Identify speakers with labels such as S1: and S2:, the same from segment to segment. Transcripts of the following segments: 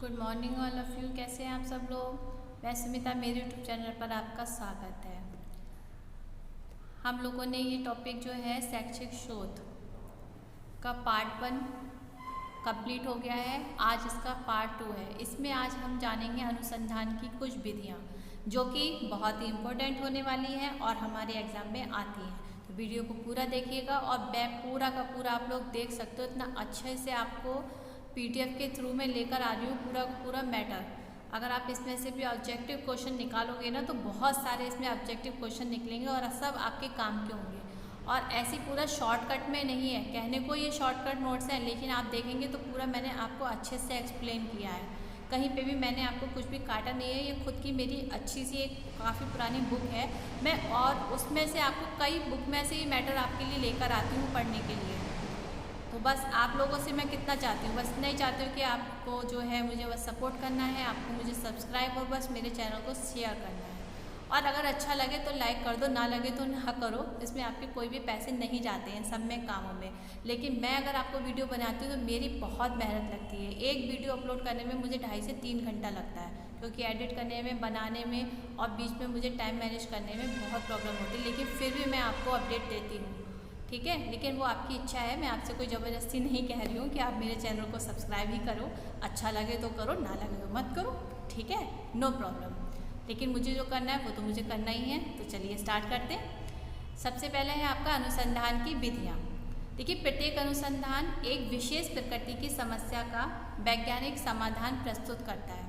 S1: Good morning all of you. कैसे हैं आप सब लोग। मैं सुमिता, मेरे यूट्यूब चैनल पर आपका स्वागत है। हम लोगों ने ये टॉपिक जो है शैक्षिक शोध का पार्ट 1 कंप्लीट हो गया है। आज इसका पार्ट 2 है। इसमें आज हम जानेंगे अनुसंधान की कुछ विधियाँ जो कि बहुत ही इम्पोर्टेंट होने वाली हैं और हमारे एग्जाम में आती हैं। तो वीडियो को पूरा देखिएगा और मैं पूरा का पूरा आप लोग देख सकते हो। इतना अच्छे से आपको PDF के थ्रू में लेकर आ रही हूँ पूरा का पूरा मैटर। अगर आप इसमें से भी ऑब्जेक्टिव क्वेश्चन निकालोगे ना तो बहुत सारे इसमें ऑब्जेक्टिव क्वेश्चन निकलेंगे और सब आपके काम के होंगे। और ऐसी पूरा शॉर्टकट में नहीं है, कहने को ये शॉर्टकट नोट्स हैं, लेकिन आप देखेंगे तो पूरा मैंने आपको अच्छे से एक्सप्लेन किया है। कहीं पे भी मैंने आपको कुछ भी काटा नहीं है। ये खुद की मेरी अच्छी सी एक काफ़ी पुरानी बुक है मैं, और उसमें से आपको कई बुक में से ये मैटर आपके लिए लेकर आती हूँ पढ़ने के लिए। तो बस आप लोगों से मैं कितना चाहती हूँ, बस नहीं चाहती हूँ कि आपको जो है मुझे बस सपोर्ट करना है, आपको मुझे सब्सक्राइब और बस मेरे चैनल को शेयर करना है। और अगर अच्छा लगे तो लाइक कर दो, ना लगे तो ना करो। इसमें आपके कोई भी पैसे नहीं जाते हैं सब में कामों में। लेकिन मैं अगर आपको वीडियो बनाती हूँ तो मेरी बहुत मेहनत लगती है। एक वीडियो अपलोड करने में मुझे 2.5 से 3 घंटा लगता है, क्योंकि एडिट करने में, बनाने में और बीच में मुझे टाइम मैनेज करने में बहुत प्रॉब्लम होती है। लेकिन फिर भी मैं आपको अपडेट देती हूँ, ठीक है। लेकिन वो आपकी इच्छा है, मैं आपसे कोई ज़बरदस्ती नहीं कह रही हूँ कि आप मेरे चैनल को सब्सक्राइब ही करो। अच्छा लगे तो करो, ना लगे तो मत करो, ठीक है, नो प्रॉब्लम। लेकिन मुझे जो करना है वो तो मुझे करना ही है। तो चलिए स्टार्ट करते हैं। सबसे पहले है आपका अनुसंधान की विधियाँ। देखिए, प्रत्येक अनुसंधान एक विशेष प्रकृति की समस्या का वैज्ञानिक समाधान प्रस्तुत करता है।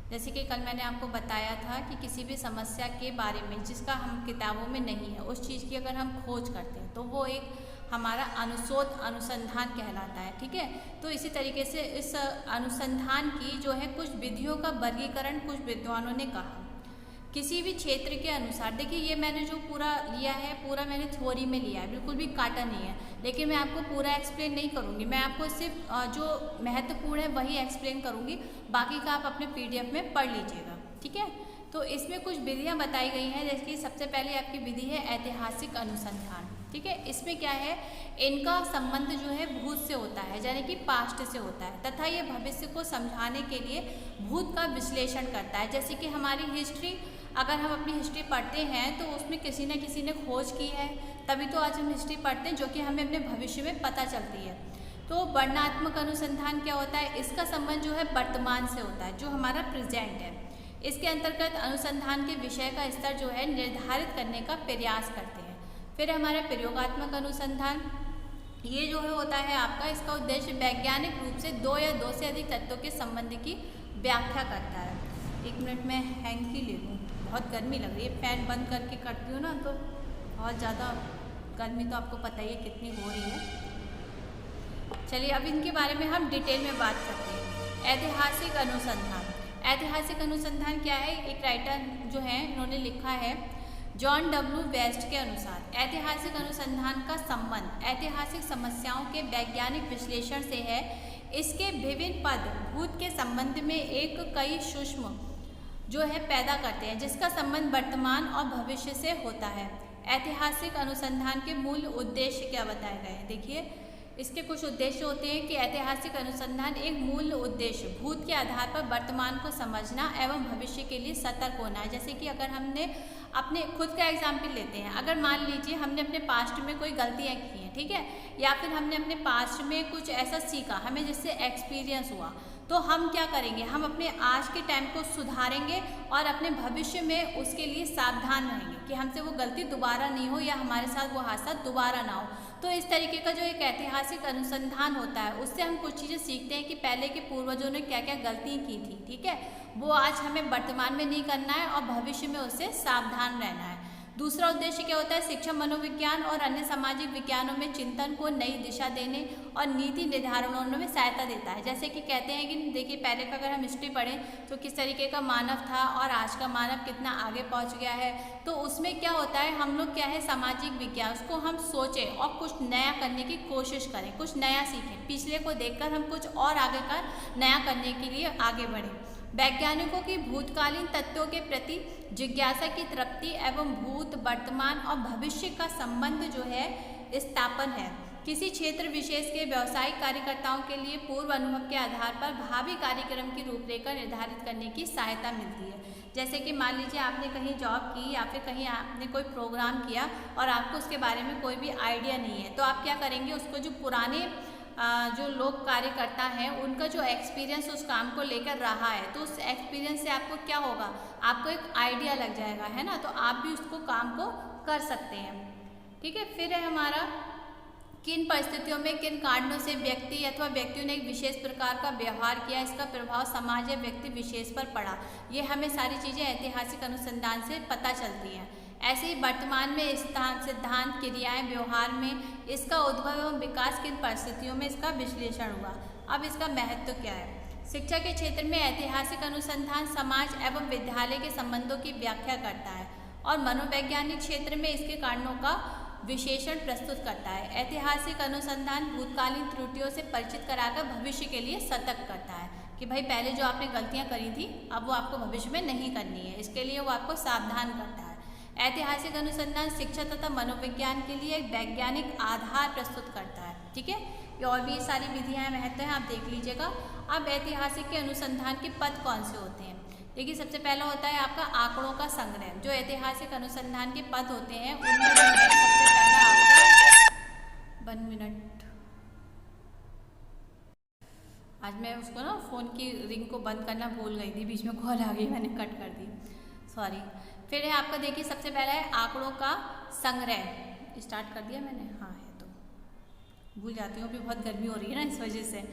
S1: जैसे कि कल मैंने आपको बताया था कि किसी भी समस्या के बारे में जिसका हम किताबों में नहीं है, उस चीज़ की अगर हम खोज करते हैं तो वो एक हमारा अनुसंधान कहलाता है, ठीक है। तो इसी तरीके से इस अनुसंधान की जो है कुछ विधियों का वर्गीकरण कुछ विद्वानों ने कहा किसी भी क्षेत्र के अनुसार। देखिए, ये मैंने जो पूरा लिया है, पूरा मैंने थ्योरी में लिया है, बिल्कुल भी काटा नहीं है। लेकिन मैं आपको पूरा एक्सप्लेन नहीं करूँगी, मैं आपको सिर्फ जो महत्वपूर्ण है वही एक्सप्लेन करूँगी। बाकी का आप अपने PDF में पढ़ लीजिएगा, ठीक है। तो इसमें कुछ विधियाँ बताई गई हैं। जैसे कि सबसे पहले आपकी विधि है ऐतिहासिक अनुसंधान, ठीक है। इसमें क्या है, इनका संबंध जो है भूत से होता है, यानी कि पास्ट से होता है, तथा ये भविष्य को समझाने के लिए भूत का विश्लेषण करता है। जैसे कि हमारी हिस्ट्री, अगर हम अपनी हिस्ट्री पढ़ते हैं तो उसमें किसी न किसी ने खोज की है, तभी तो आज हम हिस्ट्री पढ़ते हैं, जो कि हमें अपने भविष्य में पता चलती है। तो वर्णनात्मक अनुसंधान क्या होता है, इसका संबंध जो है वर्तमान से होता है, जो हमारा प्रेजेंट है। इसके अंतर्गत अनुसंधान के विषय का स्तर जो है निर्धारित करने का प्रयास करते हैं। फिर हमारा प्रयोगात्मक अनुसंधान, ये जो है होता है आपका, इसका उद्देश्य वैज्ञानिक रूप से 2 या 2 से अधिक तत्वों के संबंध की व्याख्या करता है। 1 मिनट में हैंग की ले लूँ, बहुत गर्मी लग रही है। फैन बंद करके करती हूँ ना तो बहुत ज़्यादा गर्मी तो आपको पता ही है कितनी हो रही है। चलिए अब इनके बारे में हम डिटेल में बात करते हैं। ऐतिहासिक अनुसंधान, ऐतिहासिक अनुसंधान क्या है, एक राइटर जो है इन्होंने लिखा है जॉन W. वेस्ट के अनुसार ऐतिहासिक अनुसंधान का संबंध ऐतिहासिक समस्याओं के वैज्ञानिक विश्लेषण से है। इसके विभिन्न पद भूत के संबंध में एक कई सूक्ष्म जो है पैदा करते हैं, जिसका संबंध वर्तमान और भविष्य से होता है। ऐतिहासिक अनुसंधान के मूल उद्देश्य क्या बताए गए हैं, देखिए इसके कुछ उद्देश्य होते हैं कि ऐतिहासिक अनुसंधान एक मूल उद्देश्य भूत के आधार पर वर्तमान को समझना एवं भविष्य के लिए सतर्क होना है। जैसे कि अगर हमने अपने खुद का एग्जाम्पल लेते हैं, अगर मान लीजिए हमने अपने पास्ट में कोई गलतियाँ की हैं, ठीक है, या फिर हमने अपने पास्ट में कुछ ऐसा सीखा हमें जिससे एक्सपीरियंस हुआ, तो हम क्या करेंगे, हम अपने आज के टाइम को सुधारेंगे और अपने भविष्य में उसके लिए सावधान रहेंगे कि हमसे वो गलती दोबारा नहीं हो या हमारे साथ वो हादसा दोबारा ना हो। तो इस तरीके का जो एक ऐतिहासिक अनुसंधान होता है, उससे हम कुछ चीज़ें सीखते हैं कि पहले के पूर्वजों ने क्या क्या गलती की थी, ठीक है, वो आज हमें वर्तमान में नहीं करना है और भविष्य में उससे सावधान रहना है। दूसरा उद्देश्य क्या होता है, शिक्षा मनोविज्ञान और अन्य सामाजिक विज्ञानों में चिंतन को नई दिशा देने और नीति निर्धारणों में सहायता देता है। जैसे कि कहते हैं कि देखिए पहले का अगर हम हिस्ट्री पढ़ें तो किस तरीके का मानव था और आज का मानव कितना आगे पहुंच गया है। तो उसमें क्या होता है, हम लोग क्या है सामाजिक विज्ञान, उसको हम सोचें और कुछ नया करने की कोशिश करें, कुछ नया सीखें, पिछले को देखकर हम कुछ और आगे का नया करने के लिए आगे बढ़ें। वैज्ञानिकों की भूतकालीन तत्वों के प्रति जिज्ञासा की तृप्ति एवं भूत, वर्तमान और भविष्य का संबंध जो है स्थापन है। किसी क्षेत्र विशेष के व्यावसायिक कार्यकर्ताओं के लिए पूर्व अनुभव के आधार पर भावी कार्यक्रम की रूपरेखा निर्धारित करने की सहायता मिलती है। जैसे कि मान लीजिए आपने कहीं जॉब की या फिर कहीं आपने कोई प्रोग्राम किया और आपको उसके बारे में कोई भी आइडिया नहीं है, तो आप क्या करेंगे, उसको जो पुराने जो लोग कार्यकर्ता हैं उनका जो एक्सपीरियंस उस काम को लेकर रहा है, तो उस एक्सपीरियंस से आपको क्या होगा, आपको एक आइडिया लग जाएगा, है ना, तो आप भी उसको काम को कर सकते हैं। ठीक है, फिर है हमारा किन परिस्थितियों में किन कारणों से व्यक्ति अथवा व्यक्तियों ने एक विशेष प्रकार का व्यवहार किया, इसका प्रभाव समाज या व्यक्ति विशेष पर पड़ा। ये हमें सारी चीज़ें ऐतिहासिक अनुसंधान से पता चलती हैं। ऐसे ही वर्तमान में स्थान, सिद्धांत, क्रियाएं, व्यवहार में इसका उद्भव एवं विकास किन परिस्थितियों में इसका विश्लेषण हुआ। अब इसका महत्व क्या है। शिक्षा के क्षेत्र में ऐतिहासिक अनुसंधान समाज एवं विद्यालय के संबंधों की व्याख्या करता है और मनोवैज्ञानिक क्षेत्र में इसके कारणों का विशेषण प्रस्तुत करता है। ऐतिहासिक अनुसंधान भूतकालीन त्रुटियों से परिचित कराकर भविष्य के लिए सतर्क करता है कि भाई पहले जो आपने गलतियां करी थी अब वो आपको भविष्य में नहीं करनी है, इसके लिए वो आपको सावधान करता है। ऐतिहासिक अनुसंधान शिक्षा तथा मनोविज्ञान के लिए एक वैज्ञानिक आधार प्रस्तुत करता है। ठीक है, ये और भी सारी विधियां महत्व हैं, आप देख लीजिएगा। अब ऐतिहासिक के अनुसंधान के पद कौन से होते हैं। देखिए, सबसे पहला होता है आपका आंकड़ों का संग्रह। जो ऐतिहासिक अनुसंधान के पद होते हैं उनमें सबसे पहला आपका 1 मिनट, आज मैं उसको ना फ़ोन की रिंग को बंद करना भूल गई थी, बीच में कॉल आ गई, मैंने कट कर दी, सॉरी। फिर है आपका, देखिए सबसे पहला है आंकड़ों का संग्रह। स्टार्ट कर दिया मैंने, हाँ है तो भूल जाती हूँ, अभी बहुत गर्मी हो रही है ना, इस वजह से।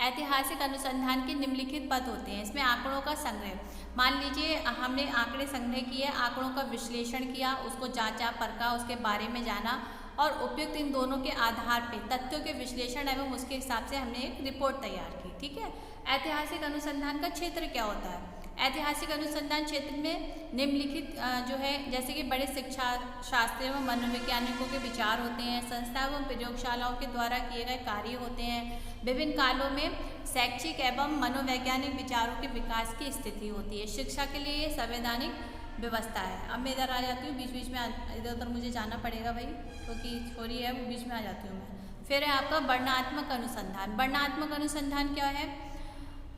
S1: ऐतिहासिक अनुसंधान के निम्नलिखित पद होते हैं। इसमें आंकड़ों का संग्रह, मान लीजिए हमने आंकड़े संग्रह किए, आंकड़ों का विश्लेषण किया, उसको जांचा परखा, उसके बारे में जाना और उपयुक्त इन दोनों के आधार पर तथ्यों के विश्लेषण एवं उसके हिसाब से हमने एक रिपोर्ट तैयार की। ठीक है, ऐतिहासिक अनुसंधान का क्षेत्र क्या होता है। ऐतिहासिक अनुसंधान क्षेत्र में निम्नलिखित जो है, जैसे कि बड़े शिक्षा शास्त्री एवं मनोवैज्ञानिकों के विचार होते हैं, संस्था एवं प्रयोगशालाओं के द्वारा किए गए कार्य होते हैं, विभिन्न कालों में शैक्षिक एवं मनोवैज्ञानिक विचारों के विकास की स्थिति होती है। शिक्षा के लिए ये संवैधानिक व्यवस्था है। अब मैं इधर आ जाती हूँ, बीच बीच में इधर उधर मुझे जाना पड़ेगा भाई, क्योंकि छोरी है वो बीच में आ जाती हूँ मैं। फिर है आपका वर्णनात्मक अनुसंधान। वर्णनात्मक अनुसंधान क्या है,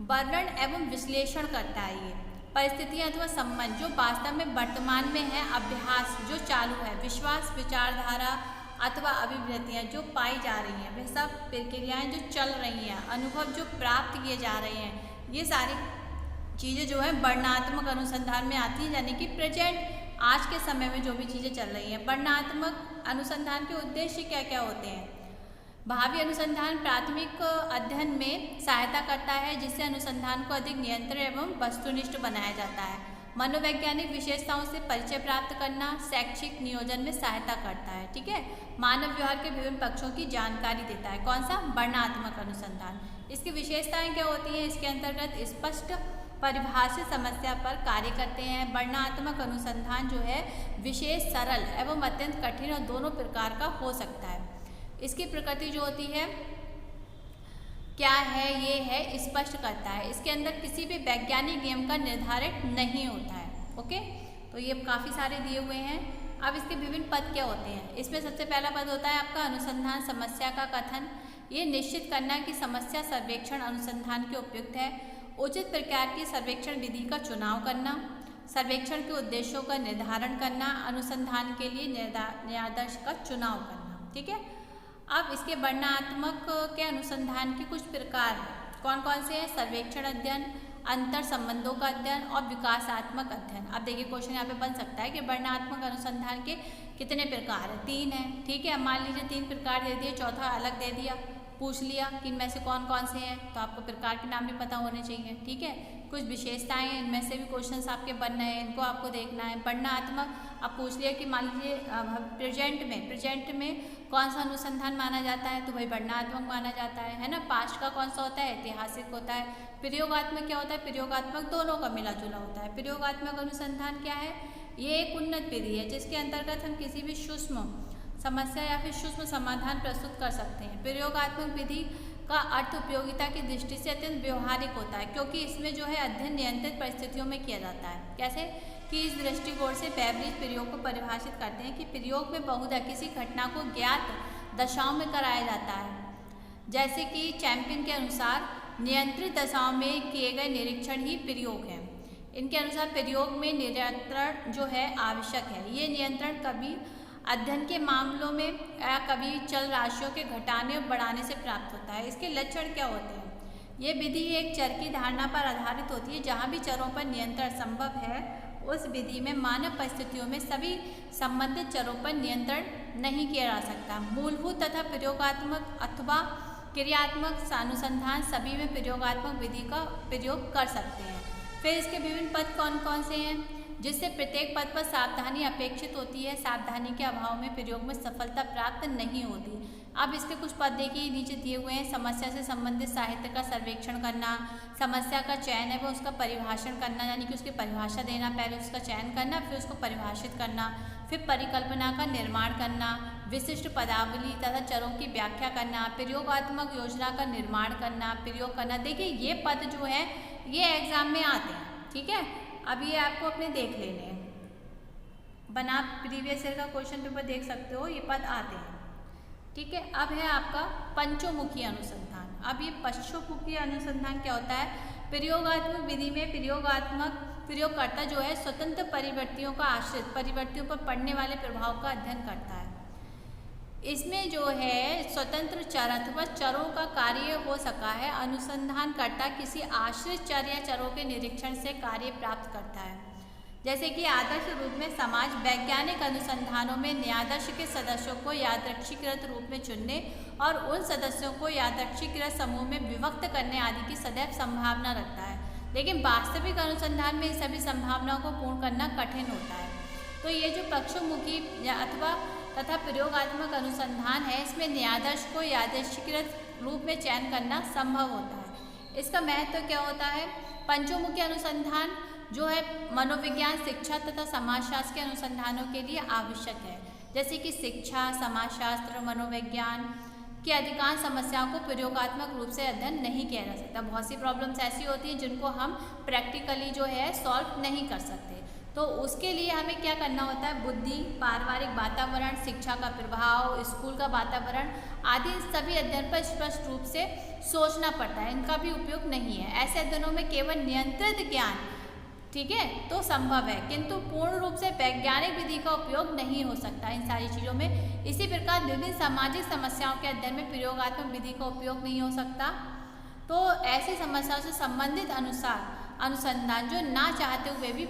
S1: वर्णन एवं विश्लेषण करता है ये परिस्थितियां अथवा संबंध जो वास्तव में वर्तमान में है, अभ्यास जो चालू है, विश्वास, विचारधारा अथवा अभिवृत्तियां जो पाई जा रही हैं, वे सब प्रक्रियाएं जो चल रही हैं, अनुभव जो प्राप्त किए जा रहे हैं, ये सारी चीज़ें जो है वर्णनात्मक अनुसंधान में आती हैं, यानी कि प्रेजेंट आज के समय में जो भी चीज़ें चल रही हैं। वर्णनात्मक अनुसंधान के उद्देश्य क्या क्या होते हैं। भावी अनुसंधान प्राथमिक अध्ययन में सहायता करता है, जिससे अनुसंधान को अधिक नियंत्रण एवं वस्तुनिष्ठ बनाया जाता है। मनोवैज्ञानिक विशेषताओं से परिचय प्राप्त करना शैक्षिक नियोजन में सहायता करता है। ठीक है, मानव व्यवहार के विभिन्न पक्षों की जानकारी देता है। कौन सा, वर्णनात्मक अनुसंधान। इसकी विशेषताएं क्या होती हैं, इसके अंतर्गत स्पष्ट परिभाषित समस्या पर कार्य करते हैं। वर्णनात्मक अनुसंधान जो है विशेष, सरल एवं अत्यंत कठिन और दोनों प्रकार का हो सकता है। इसकी प्रकृति जो होती है क्या है, ये है स्पष्ट करता है। इसके अंदर किसी भी वैज्ञानिक नियम का निर्धारण नहीं होता है। ओके, तो ये काफ़ी सारे दिए हुए हैं। अब इसके विभिन्न पद क्या होते हैं। इसमें सबसे पहला पद होता है आपका अनुसंधान समस्या का कथन। ये निश्चित करना कि समस्या सर्वेक्षण अनुसंधान के उपयुक्त है। उचित प्रकार की सर्वेक्षण विधि का चुनाव करना, सर्वेक्षण के उद्देश्यों का निर्धारण करना, अनुसंधान के लिए निर्देश का चुनाव करना। ठीक है, अब इसके वर्णनात्मक के अनुसंधान के कुछ प्रकार हैं। कौन कौन से हैं, सर्वेक्षण अध्ययन, अंतर संबंधों का अध्ययन और विकासात्मक अध्ययन। अब देखिए क्वेश्चन यहाँ पे बन सकता है कि वर्णनात्मक अनुसंधान के कितने प्रकार हैं, 3 हैं। ठीक है, अब मान लीजिए 3 प्रकार दे दिए, चौथा अलग दे दिया, पूछ लिया कि इनमें से कौन कौन से हैं, तो आपको प्रकार के नाम भी पता होने चाहिए। ठीक है, कुछ विशेषताएं हैं, इनमें से भी क्वेश्चंस आपके बनने हैं, इनको आपको देखना है। वर्णनात्मक, अब पूछ लिया कि मान लीजिए प्रेजेंट में कौन सा अनुसंधान माना जाता है, तो भाई वर्णनात्मक माना जाता है ना। पास्ट का कौन सा होता है, ऐतिहासिक होता है। प्रयोगात्मक क्या होता है, प्रयोगात्मक दोनों का मिला जुला होता है। प्रयोगात्मक अनुसंधान क्या है, ये एक उन्नत विधि है जिसके अंतर्गत हम किसी भी सूक्ष्म समस्या या फिर सूक्ष्म समाधान प्रस्तुत कर सकते हैं। प्रयोगात्मक विधि का अर्थ उपयोगिता की दृष्टि से अत्यंत व्यवहारिक होता है, क्योंकि इसमें जो है अध्ययन नियंत्रित परिस्थितियों में किया जाता है। कैसे कि इस दृष्टिकोण से बेब्रिज प्रयोग को परिभाषित करते हैं कि प्रयोग में बहुधा किसी घटना को ज्ञात दशाओं में कराया जाता है। जैसे कि चैंपियन के अनुसार नियंत्रित दशाओं में किए गए निरीक्षण ही प्रयोग है। इनके अनुसार प्रयोग में नियंत्रण जो है आवश्यक है। ये नियंत्रण कभी अध्ययन के मामलों में या कभी चल राशियों के घटाने और बढ़ाने से प्राप्त होता है। इसके लक्षण क्या होते हैं? ये विधि एक चर की धारणा पर आधारित होती है। जहाँ भी चरों पर नियंत्रण संभव है उस विधि में मानव परिस्थितियों में सभी संबंधित चरों पर नियंत्रण नहीं किया जा सकता। मूलभूत तथा प्रयोगात्मक अथवा क्रियात्मक अनुसंधान सभी में प्रयोगात्मक विधि का प्रयोग कर सकते हैं। फिर इसके विभिन्न पद कौन कौन से हैं? जिससे प्रत्येक पद पर सावधानी अपेक्षित होती है। सावधानी के अभाव में प्रयोग में सफलता प्राप्त नहीं होती। अब इसके कुछ पद देखिए नीचे दिए हुए हैं। समस्या से संबंधित साहित्य का सर्वेक्षण करना, समस्या का चयन है वो उसका परिभाषण करना, यानी कि उसकी परिभाषा देना, पहले उसका चयन करना फिर उसको परिभाषित करना, फिर परिकल्पना का निर्माण करना, विशिष्ट पदावली तथा चरों की व्याख्या करना, प्रयोगात्मक योजना का निर्माण करना, प्रयोग करना। देखिए ये पद जो है ये एग्जाम में आते हैं, ठीक है। अब ये आपको अपने देख लेने हैं, बना प्रीवियस ईयर का क्वेश्चन पेपर देख सकते हो, ये पद आते हैं, ठीक है। अब है आपका पंचोमुखी अनुसंधान। अब ये पंचोमुखी अनुसंधान क्या होता है? प्रयोगात्मक विधि में प्रयोगकर्ता जो है स्वतंत्र परिवर्तियों का आश्रित परिवर्तियों पर पड़ने वाले प्रभाव का अध्ययन करता है। इसमें जो है स्वतंत्र चर अथवा चरों का कार्य हो सका है। अनुसंधानकर्ता किसी आश्रित चर या चरों के निरीक्षण से कार्य प्राप्त करता है। जैसे कि आदर्श रूप में समाज वैज्ञानिक अनुसंधानों में न्यायादर्श के सदस्यों को यादृच्छिकृत रूप में चुनने और उन सदस्यों को यादृच्छिकृत समूह में विभक्त करने आदि की सदैव संभावना रखता है। लेकिन वास्तविक अनुसंधान में इन सभी संभावनाओं को पूर्ण करना कठिन होता है। तो ये जो पक्षोमुखी अथवा तथा प्रयोगात्मक अनुसंधान है इसमें न्यायादर्श को यादृच्छिकृत रूप में चयन करना संभव होता है। इसका महत्व क्या होता है? पंचोमुखी अनुसंधान जो है मनोविज्ञान, शिक्षा तथा समाजशास्त्र के अनुसंधानों के लिए आवश्यक है। जैसे कि शिक्षा, समाजशास्त्र, मनोविज्ञान की अधिकांश समस्याओं को प्रयोगात्मक रूप से अध्ययन नहीं किया जा सकता। बहुत सी प्रॉब्लम्स ऐसी होती हैं जिनको हम प्रैक्टिकली जो है सॉल्व नहीं कर सकते। तो उसके लिए हमें क्या करना होता है? बुद्धि, पारिवारिक वातावरण, शिक्षा का प्रभाव, स्कूल का वातावरण आदि सभी अध्ययन पर स्पष्ट रूप से सोचना पड़ता है। इनका भी उपयोग नहीं है। ऐसे अध्ययनों में केवल नियंत्रित ज्ञान, ठीक है, तो संभव है, किंतु पूर्ण रूप से वैज्ञानिक विधि का उपयोग नहीं हो सकता इन सारी चीज़ों में। इसी प्रकार विभिन्न सामाजिक समस्याओं के अध्ययन में प्रयोगात्मक विधि का उपयोग नहीं हो सकता। तो ऐसी समस्याओं से संबंधित अनुसंधान जो ना चाहते हुए भी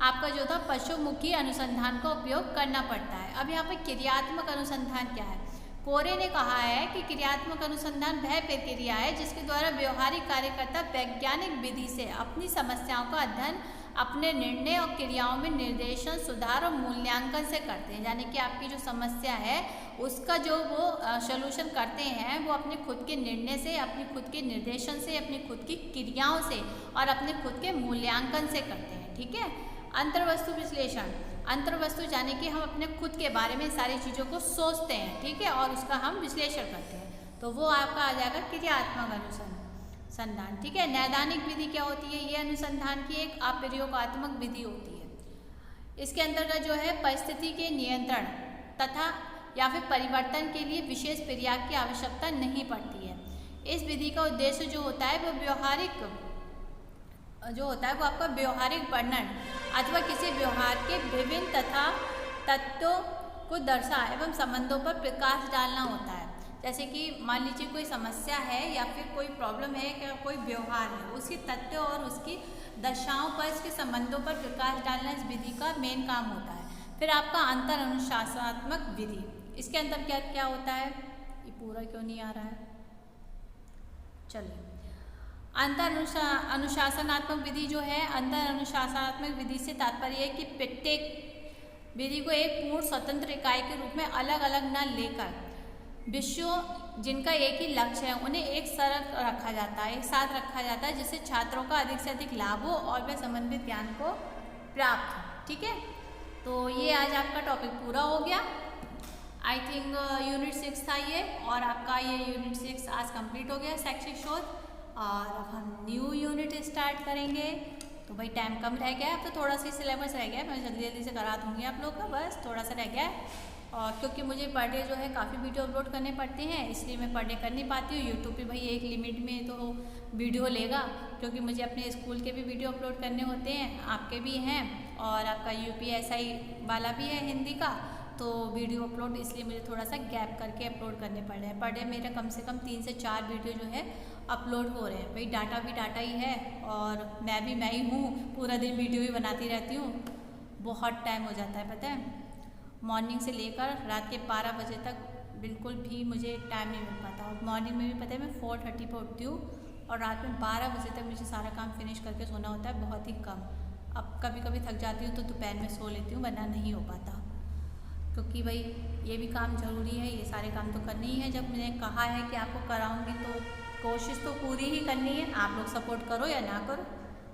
S1: आपका जो था पशुमुखी अनुसंधान का उपयोग करना पड़ता है। अब यहाँ पे क्रियात्मक अनुसंधान क्या है? कोरे ने कहा है कि क्रियात्मक अनुसंधान वह प्रक्रिया है जिसके द्वारा व्यवहारिक कार्यकर्ता वैज्ञानिक विधि से अपनी समस्याओं का अध्ययन अपने निर्णय और क्रियाओं में निर्देशन, सुधार और मूल्यांकन से करते हैं। यानी कि आपकी जो समस्या है उसका जो वो सॉल्यूशन करते हैं वो अपने खुद के निर्णय से, अपनी खुद के निर्देशन से, अपनी खुद की क्रियाओं से और अपने खुद के मूल्यांकन से करते हैं, ठीक है। अंतर्वस्तु विश्लेषण, अंतर्वस्तु यानी कि हम अपने खुद के बारे में सारी चीज़ों को सोचते हैं, ठीक है, और उसका हम विश्लेषण करते हैं, तो वो आपका आ जाएगा क्रियात्मक अनुसंधान, ठीक है। नैदानिक विधि क्या होती है? ये अनुसंधान की एक अप्रयोगात्मक विधि होती है। इसके अंतर्गत जो है परिस्थिति के नियंत्रण तथा या फिर परिवर्तन के लिए विशेष प्रयास की आवश्यकता नहीं पड़ती है। इस विधि का उद्देश्य जो होता है वो आपका व्यवहारिक वर्णन अथवा किसी व्यवहार के विभिन्न तथा तत्वों को दर्शा एवं संबंधों पर प्रकाश डालना होता है। जैसे कि मान लीजिए कोई समस्या है या फिर कोई प्रॉब्लम है या कोई व्यवहार है, उसकी तथ्यों और उसकी दशाओं पर, इसके संबंधों पर प्रकाश डालना इस विधि का मेन काम होता है। फिर आपका अंतर अनुशासनात्मक विधि, इसके अंदर क्या क्या होता है? ये पूरा क्यों नहीं आ रहा है? चलिए, अंतर अनुशासनात्मक विधि जो है, अंतर अनुशासनात्मक विधि से तात्पर्य है कि प्रत्येक विधि को एक पूर्ण स्वतंत्र इकाई के रूप में अलग अलग न लेकर विषयों जिनका एक ही लक्ष्य है उन्हें एक साथ रखा जाता है, जिससे छात्रों का अधिक से अधिक लाभ हो और वे संबंधित ज्ञान को प्राप्त हो, ठीक है। तो ये आज आपका टॉपिक पूरा हो गया। आई थिंक यूनिट 6 था ये, और आपका ये यूनिट 6 आज कंप्लीट हो गया शैक्षिक शोध। और अब हम न्यू यूनिट स्टार्ट करेंगे, तो भाई टाइम कम रह गया है, अब तो थोड़ा सा सिलेबस रह गया है, मैं जल्दी जल्दी से करा दूँगी आप लोग का, बस थोड़ा सा रह गया है। और क्योंकि मुझे पर डे जो है काफ़ी वीडियो अपलोड करने पड़ते हैं, इसलिए मैं पर डे कर नहीं पाती हूँ। यूट्यूब पे भाई एक लिमिट में तो वीडियो लेगा, क्योंकि मुझे अपने स्कूल के भी वीडियो अपलोड करने होते हैं, आपके भी हैं और आपका UPSI वाला भी है हिंदी का, तो वीडियो अपलोड इसलिए मुझे थोड़ा सा गैप करके अपलोड करने पड़ रहे हैं। पर डे मेरा कम से कम 3 से 4 वीडियो जो है अपलोड हो रहे हैं। भाई डाटा भी डाटा ही है और मैं ही हूँ, पूरा दिन वीडियो ही बनाती रहती हूँ, बहुत टाइम हो जाता है पता है। मॉर्निंग से लेकर रात के 12 बजे तक बिल्कुल भी मुझे टाइम नहीं मिल पाता। और मॉर्निंग में भी पता है मैं 4:30 पर उठती हूँ और रात में 12 बजे तक मुझे सारा काम फिनिश करके सोना होता है, बहुत ही कम। अब कभी कभी थक जाती हूँ तो दोपहर में सो लेती हूँ, वरना नहीं हो पाता, क्योंकि भाई ये भी काम ज़रूरी है, ये सारे काम तो करने ही है। जब मैंने कहा है कि आपको कराऊंगी तो कोशिश तो पूरी ही करनी है, आप लोग सपोर्ट करो या ना करो,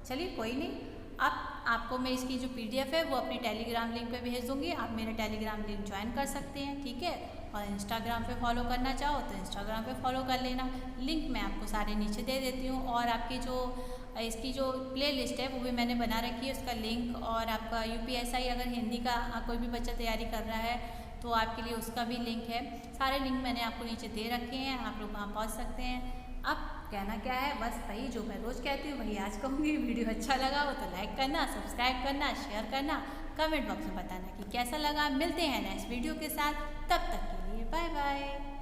S1: चलिए कोई नहीं। अब आपको मैं इसकी जो PDF है वो अपनी टेलीग्राम लिंक पे भेज दूँगी, आप मेरा टेलीग्राम लिंक ज्वाइन कर सकते हैं, ठीक है। और इंस्टाग्राम पे फॉलो करना चाहो तो इंस्टाग्राम पे फॉलो कर लेना, लिंक मैं आपको सारे नीचे दे देती हूँ। और आपकी जो इसकी जो प्लेलिस्ट है वो भी मैंने बना रखी है, उसका लिंक, और आपका UPSI अगर हिंदी का कोई भी बच्चा तैयारी कर रहा है तो आपके लिए उसका भी लिंक है। सारे लिंक मैंने आपको नीचे दे रखे हैं, आप लोग वहाँ पहुँच सकते हैं। अब कहना क्या है, बस वही जो मैं रोज़ कहती हूँ वही आज कहूँगी। वीडियो अच्छा लगा हो तो लाइक करना, सब्सक्राइब करना, शेयर करना, कमेंट बॉक्स में बताना कि कैसा लगा। मिलते हैं नेक्स्ट वीडियो के साथ, तब तक के लिए बाय बाय।